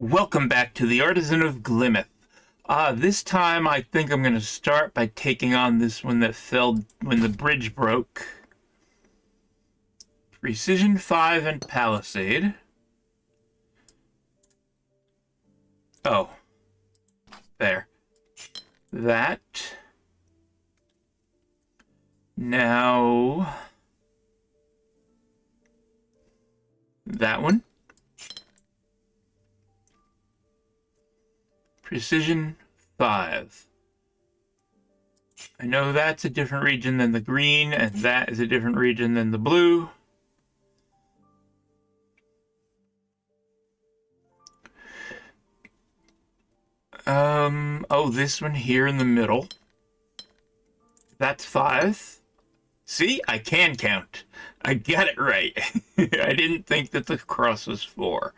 Welcome back to the Artisan of Glimmith. This time I think I'm going to start by taking on this one that fell when the bridge broke. Precision 5 and Palisade. Oh. There. That. Now. That one. Precision 5. I know that's a different region than the green, and that is a different region than the blue. Oh, this one here in the middle. That's 5. See, I can count. I got it right. I didn't think that the cross was 4.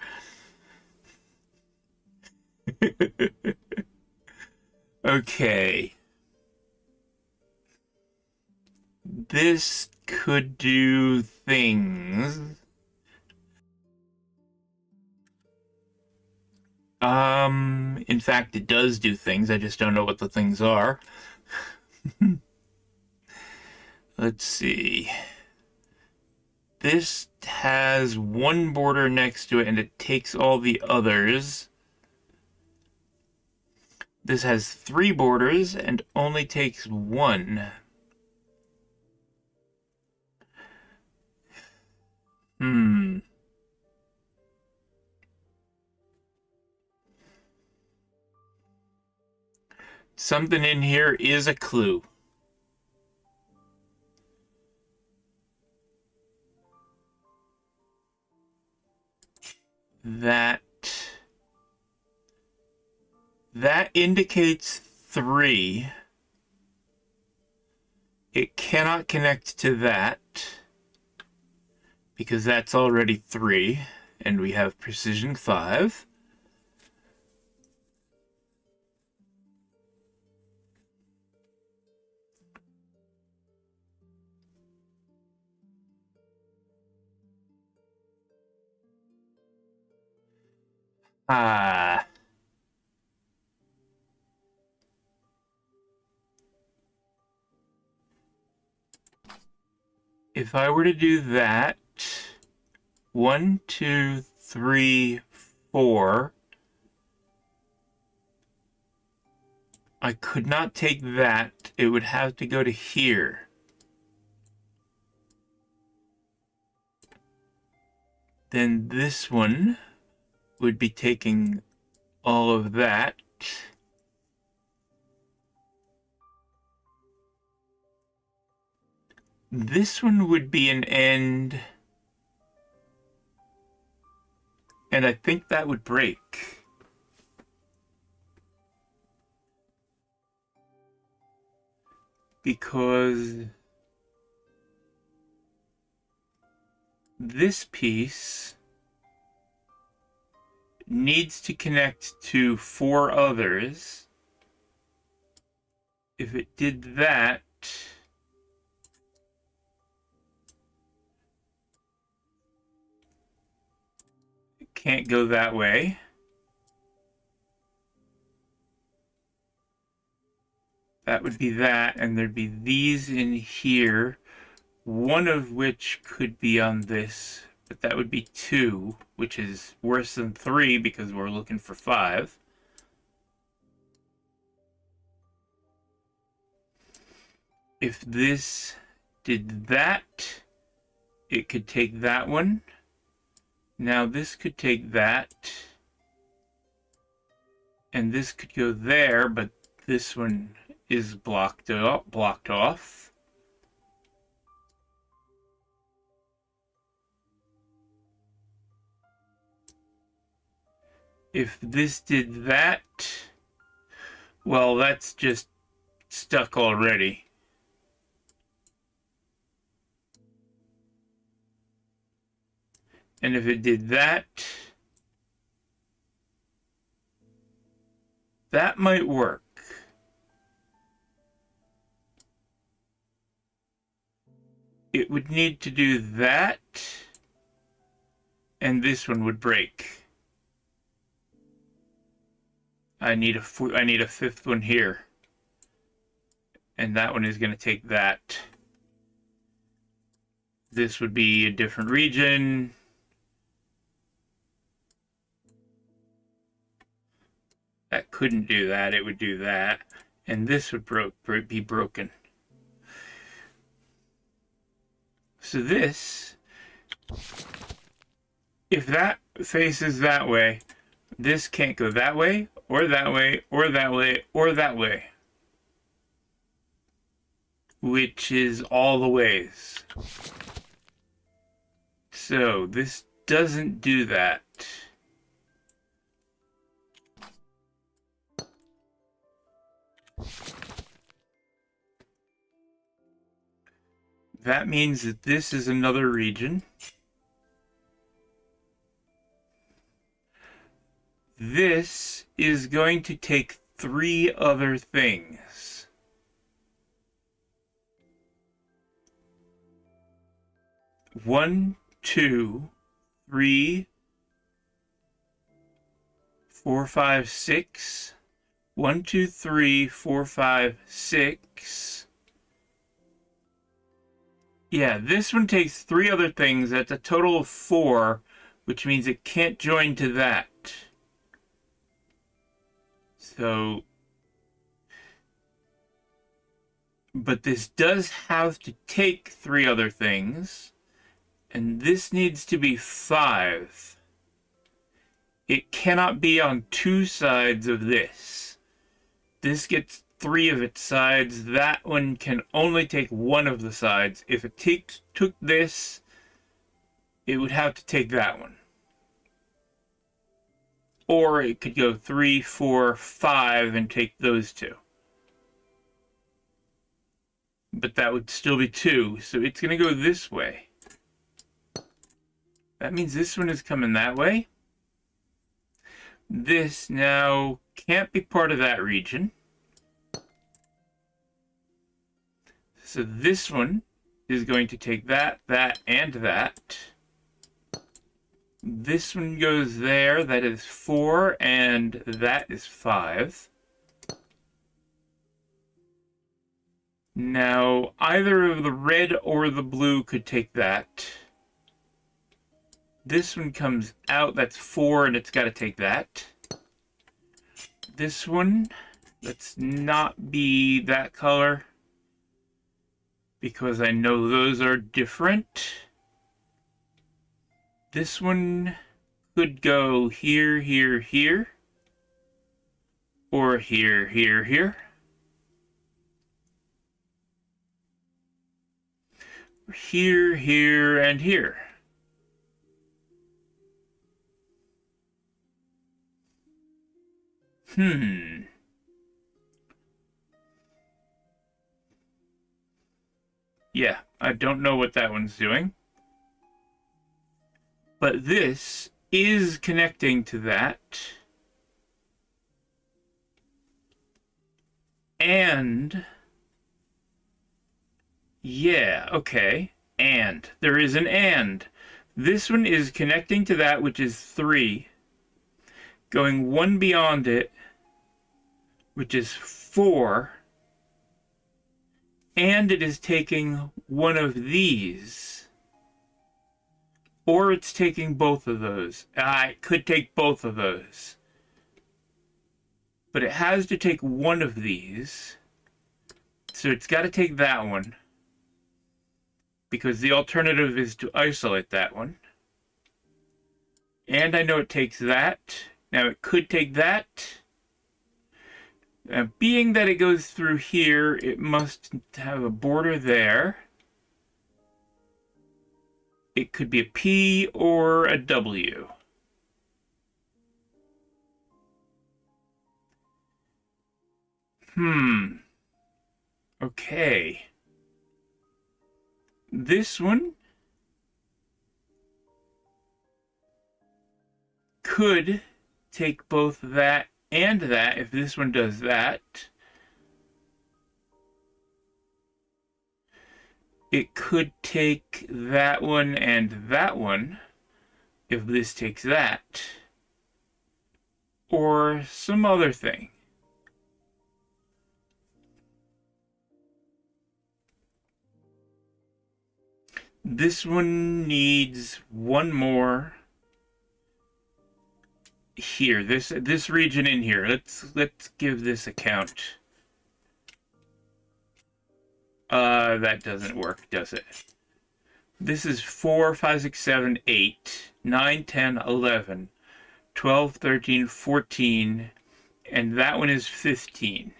Okay. This could do things. In fact, it does do things. I just don't know what the things are. Let's see. This has one border next to it, and it takes all the others. This has 3 borders and only takes 1. Something in here is a clue. That indicates 3. It cannot connect to that because that's already 3, and we have precision 5. If I were to do that, 1, 2, 3, 4, I could not take that. It would have to go to here. Then this one would be taking all of that. This one would be an end, and I think that would break. Because this piece needs to connect to 4 others. If it did that, it can't go that way. That would be that, and there'd be these in here, one of which could be on this, but that would be 2, which is worse than 3 because we're looking for 5. If this did that, it could take that one. Now this could take that, and this could go there, but this one is blocked off. If this did that, well, that's just stuck already. And if it did that, that might work. It would need to do that, and this one would break. I need a fifth one here. And that one is going to take that. This would be a different region. That couldn't do that. It would do that. And this would be broken. So this, if that faces that way, this can't go that way, or that way, or that way, or that way. Which is all the ways. So this doesn't do that. That means that this is another region. This is going to take 3 other things. One, 2, 3, 4, 5, 6. 1, 2, 3, 4, 5, 6. Yeah, this one takes 3 other things. That's a total of 4, which means it can't join to that. So, but this does have to take 3 other things, and this needs to be 5. It cannot be on 2 sides of this. This gets 3 of its sides. That one can only take 1 of the sides. If it took this, it would have to take that one. Or it could go 3, 4, 5 and take those 2. But that would still be 2, so it's going to go this way. That means this one is coming that way. This now can't be part of that region. So this one is going to take that, that, and that. This one goes there. That is 4, and that is 5. Now, either of the red or the blue could take that. This one comes out. That's 4, and it's got to take that. This one, let's not be that color, because I know those are different. This one could go here, here, here. Or here, here, here. Here, here, and here. Yeah, I don't know what that one's doing. But this is connecting to that. And yeah, okay. And there is an and. This one is connecting to that, which is 3. Going 1 beyond it, which is 4. And it is taking one of these. Or it's taking both of those. It could take both of those. But it has to take one of these. So it's got to take that one. Because the alternative is to isolate that one. And I know it takes that. Now it could take that. Now, being that it goes through here, it must have a border there. It could be a P or a W. Okay. This one could take both that and that if this one does that. It could take that one and that one if this takes that. or some other thing. This one needs one more here. This region in here. Let's give this a count. That doesn't work, does it? This is 4, 5, 6, 7, 8, 9, 10, 11, 12, 13, 14, and that one is 15.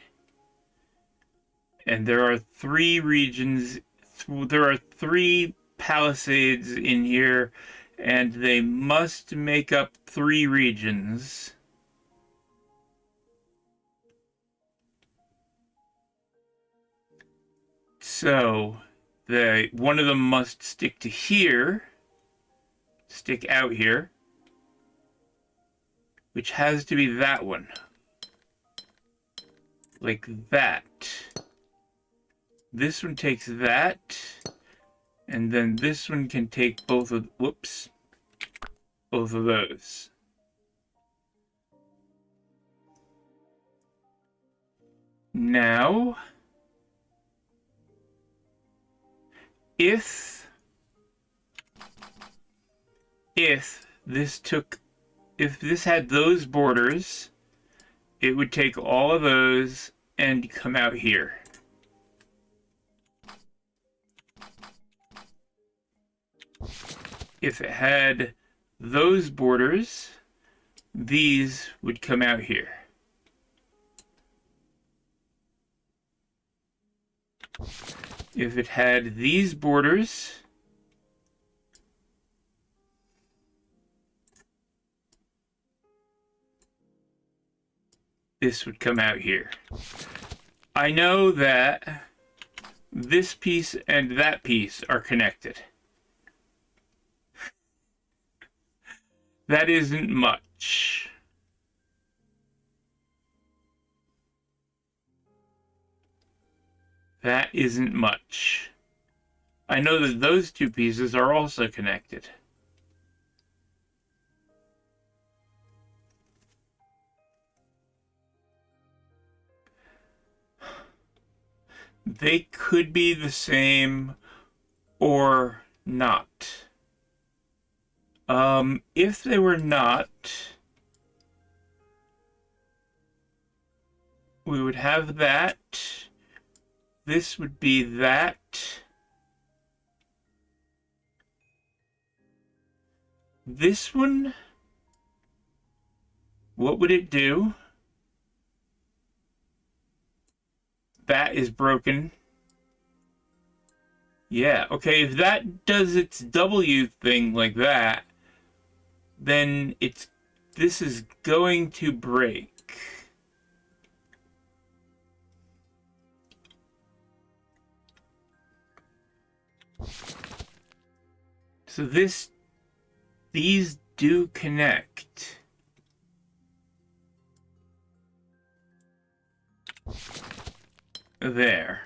And there are 3 regions, there are 3 palisades in here, and they must make up 3 regions. So one of them must stick to here, stick out here, which has to be that one, like that. This one takes that, and then this one can take both of, whoops, both of those. Now, if this had those borders, it would take all of those and come out here. If it had those borders, these would come out here. If it had these borders, this would come out here. I know that this piece and that piece are connected. That isn't much. That isn't much. I know that those 2 pieces are also connected. They could be the same or not. If they were not, we would have that. This would be that. This one, what would it do? That is broken. Yeah, okay, if that does its W thing like that, then this is going to break. So these do connect. There.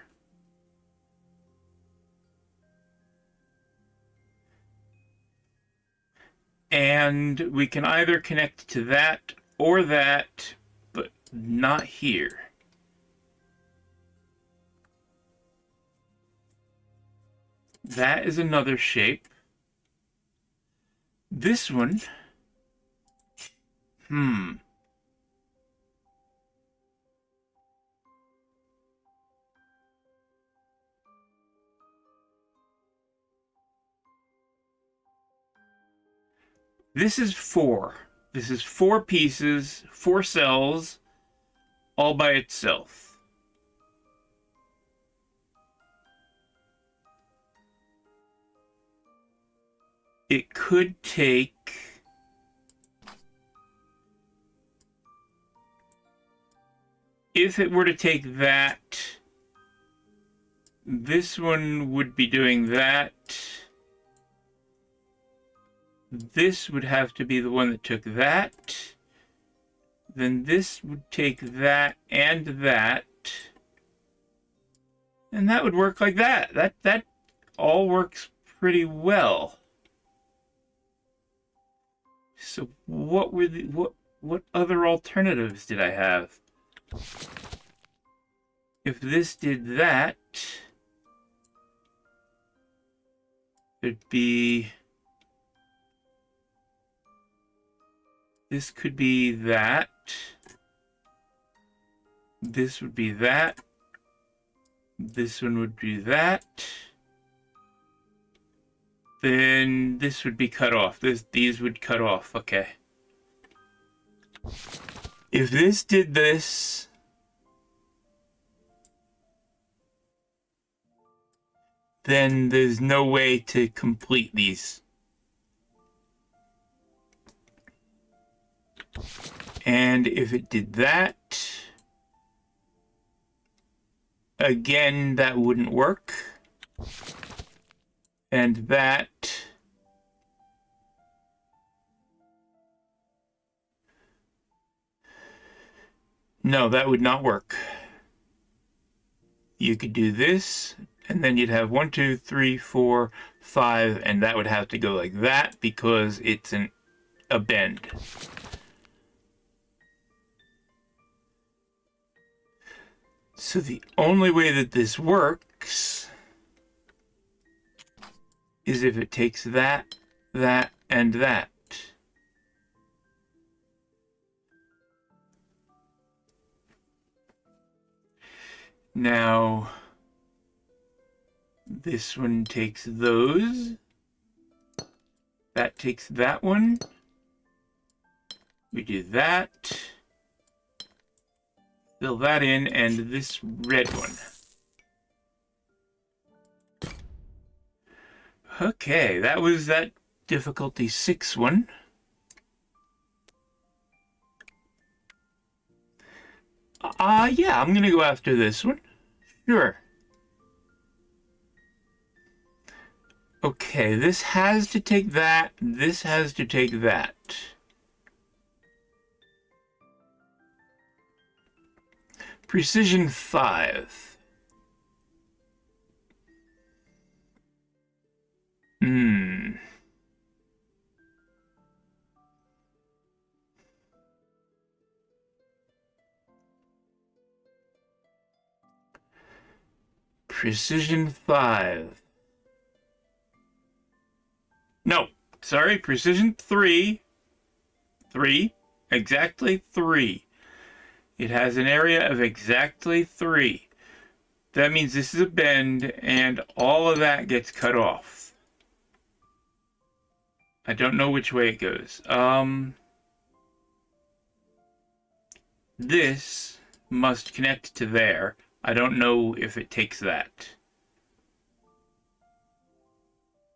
And we can either connect to that or that, but not here. That is another shape. This one, this is 4. This is 4 pieces, 4 cells, all by itself. It could take if it were to take that, this one would be doing that. This would have to be the one that took that. Then this would take that and that. And that would work like that. That all works pretty well. So what what other alternatives did I have? If this did that, it'd be... This could be that. This would be that. This one would be that. Then this would be cut off. These would cut off. Okay. If this did this, then there's no way to complete these. And if it did that, again, that wouldn't work. And that, no, that would not work. You could do this, and then you'd have 1, 2, 3, 4, 5, and that would have to go like that because it's a bend. So the only way that this works is if it takes that, that, and that. Now, this one takes those. That takes that one. We do that. Fill that in, and this red one. Okay, that was that difficulty 6 one. Yeah, I'm gonna go after this one. Sure. Okay, this has to take that, this has to take that. Precision 5. Precision 5. No, sorry, precision 3. 3, exactly 3. It has an area of exactly 3. That means this is a bend, and all of that gets cut off. I don't know which way it goes. This must connect to there. I don't know if it takes that.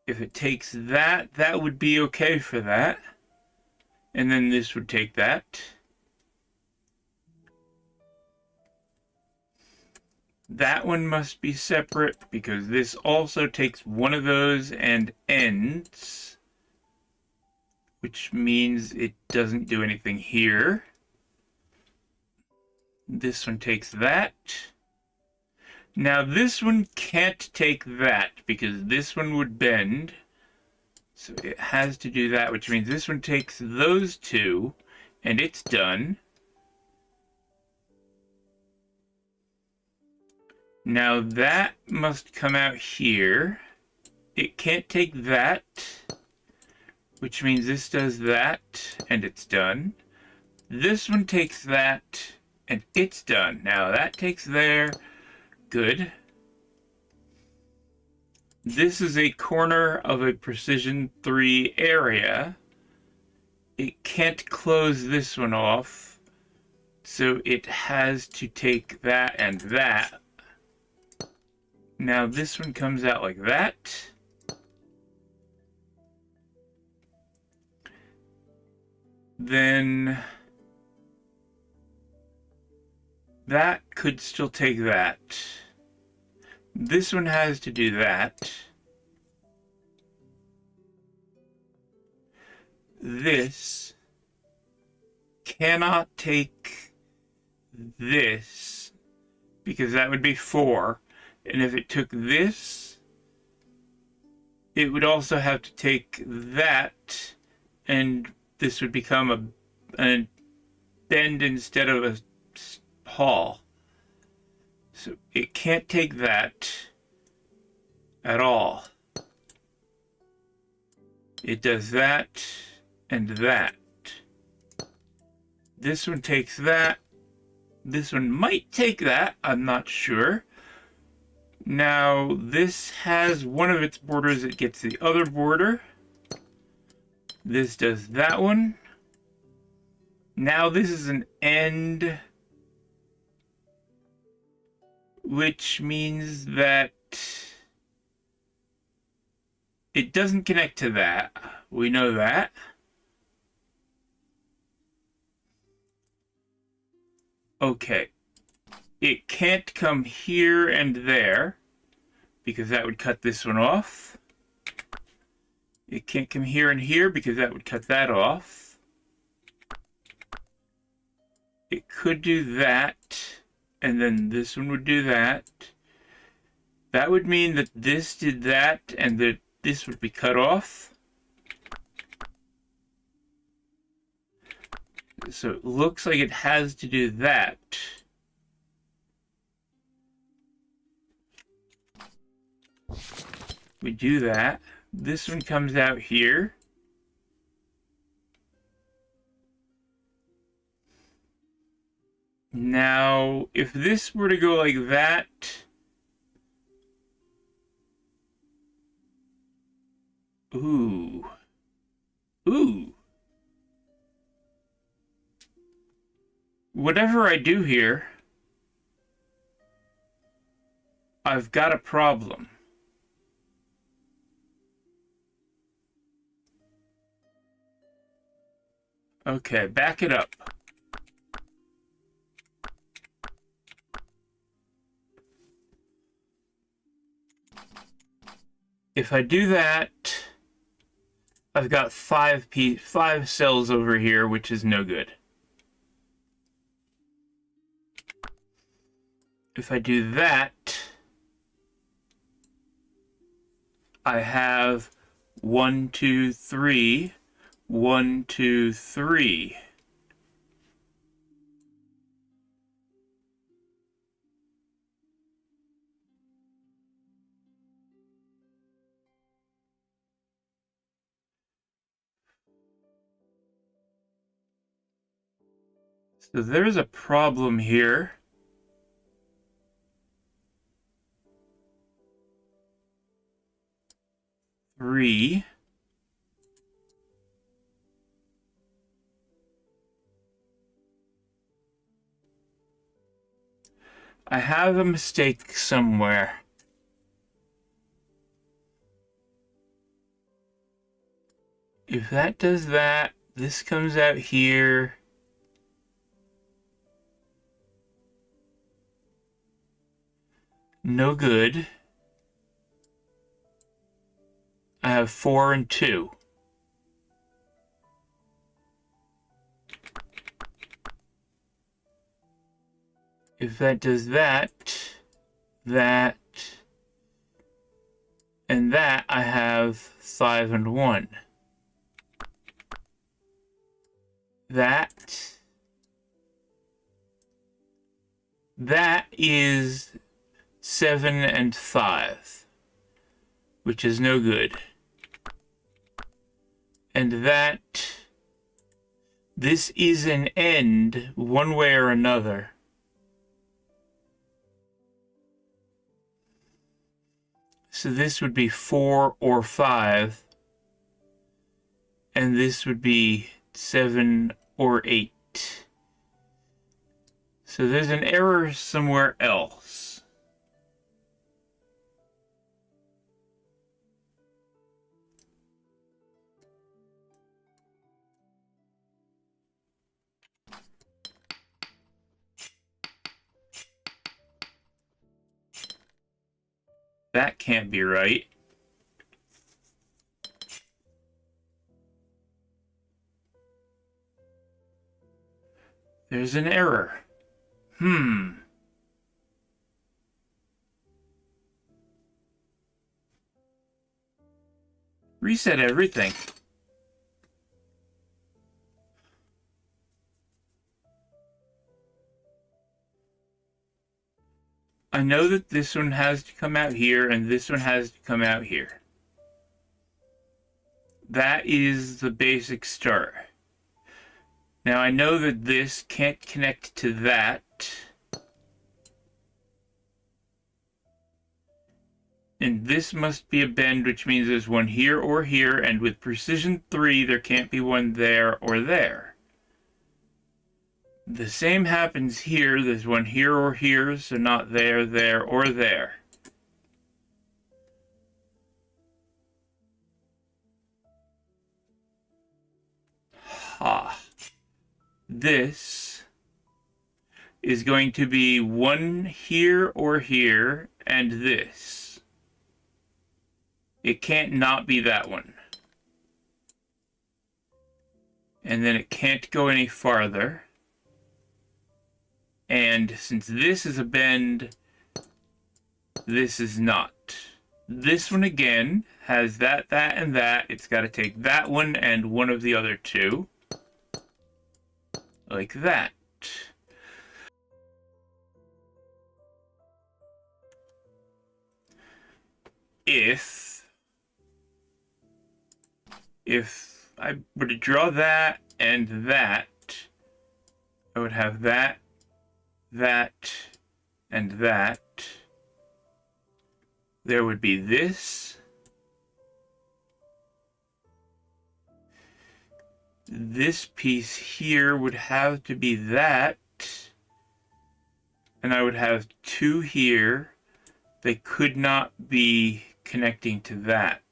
If it takes that, that would be okay for that. And then this would take that. That one must be separate because this also takes one of those and ends, which means it doesn't do anything here. This one takes that. Now this one can't take that because this one would bend. So it has to do that, which means this one takes those two and it's done. Now that must come out here. It can't take that, which means this does that and it's done. This one takes that and it's done. Now that takes there. Good. This is a corner of a precision 3 area. It can't close this one off, so it has to take that and that. Now this one comes out like that. Then that could still take that. This one has to do that. This cannot take this because that would be 4. And if it took this, it would also have to take that, and this would become a bend instead of a haul. So it can't take that at all. It does that and that. This one takes that. This one might take that. I'm not sure. Now, this has one of its borders that gets the other border. This does that one. Now this is an end, which means that it doesn't connect to that. We know that. Okay. It can't come here and there, because that would cut this one off. It can't come here and here, because that would cut that off. It could do that, and then this one would do that. That would mean that this did that, and that this would be cut off. So it looks like it has to do that. We do that. This one comes out here. Now, if this were to go like that, ooh. Whatever I do here, I've got a problem. Okay, back it up. If I do that, I've got five cells over here, which is no good. If I do that, I have 1, 2, 3, 1, 2, 3. So there's a problem here. Three. I have a mistake somewhere. If that does that, this comes out here. No good. I have 4 and 2. If that does that, that, and that, I have 5 and 1. That is 7 and 5, which is no good. And this is an end one way or another. So this would be 4 or 5, and this would be 7 or 8. So there's an error somewhere else. That can't be right. There's an error. Reset everything. I know that this one has to come out here and this one has to come out here. That is the basic start. Now I know that this can't connect to that. And this must be a bend, which means there's one here or here, and with precision 3, there can't be one there or there. The same happens here. There's one here or here, so not there, there, or there. Ha. This is going to be one here or here, and this. It can't not be that one. And then it can't go any farther. And since this is a bend, this is not. This one again has that, that, and that. It's got to take that one and one of the other two. Like that. If I were to draw that and that, I would have that, that, and that. There would be this. This piece here would have to be that. And I would have two here. They could not be connecting to that.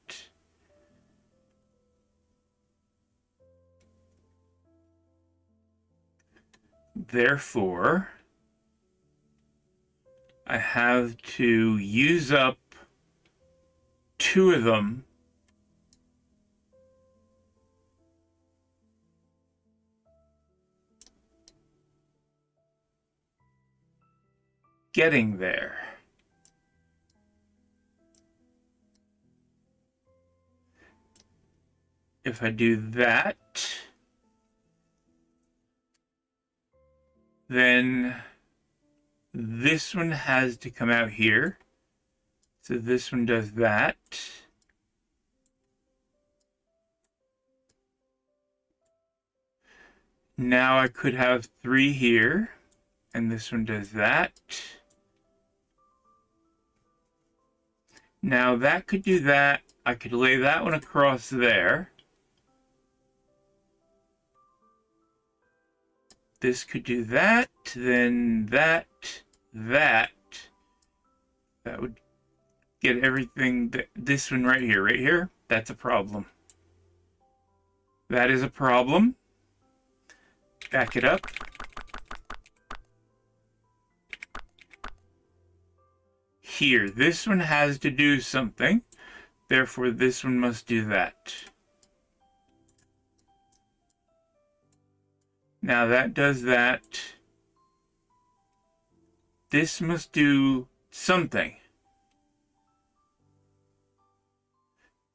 Therefore, I have to use up two of them getting there. If I do that, then this one has to come out here. So this one does that. Now I could have three here, and this one does that. Now that could do that. I could lay that one across there. This could do that, then that, that. That would get everything, this one right here, that's a problem. That is a problem. Back it up. Here, this one has to do something, therefore this one must do that. Now that does that. This must do something.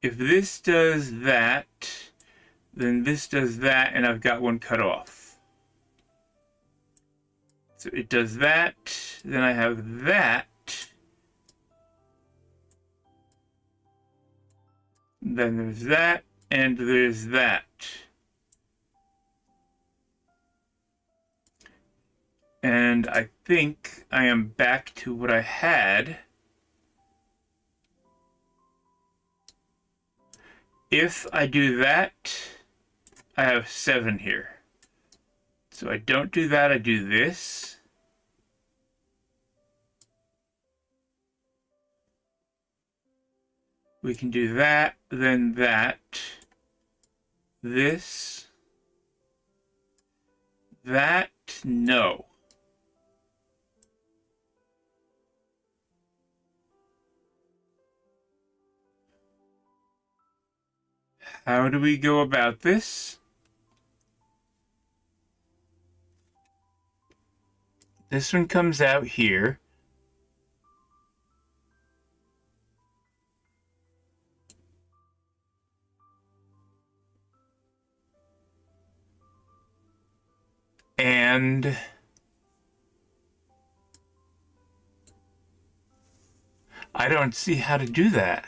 If this does that, then this does that, and I've got one cut off. So it does that, then I have that. Then there's that, and there's that. And I think I am back to what I had. If I do that, I have 7 here. So I don't do that, I do this. We can do that, then that. This. That, no. How do we go about this? This one comes out here. And I don't see how to do that.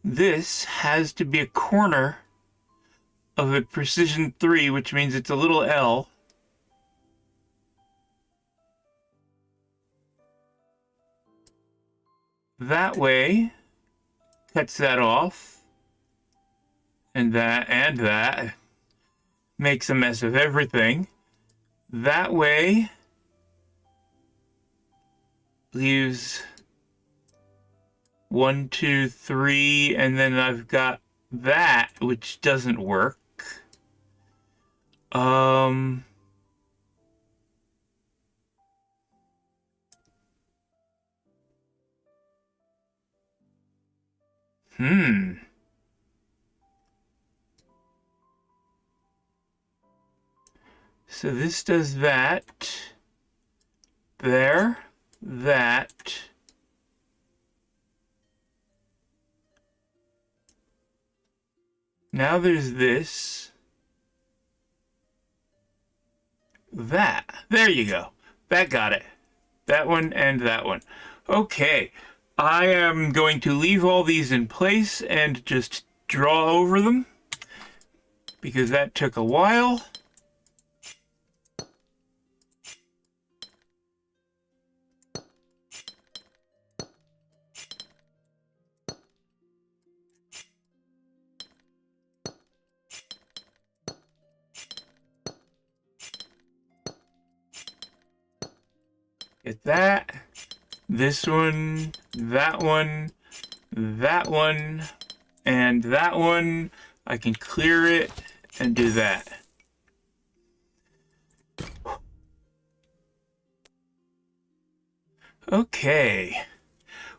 This has to be a corner of a precision 3, which means it's a little L. That way, cuts that off. And that makes a mess of everything. That way leaves 1, 2, 3, and then I've got that, which doesn't work. So this does that. There. That. Now there's this. That. There you go. That got it. That one and that one. Okay. I am going to leave all these in place and just draw over them because that took a while. Get that, this one, that one, that one, and that one. I can clear it and do that. Okay.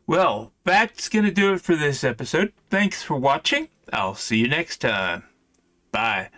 Well, that's going to do it for this episode. Thanks for watching. I'll see you next time. Bye.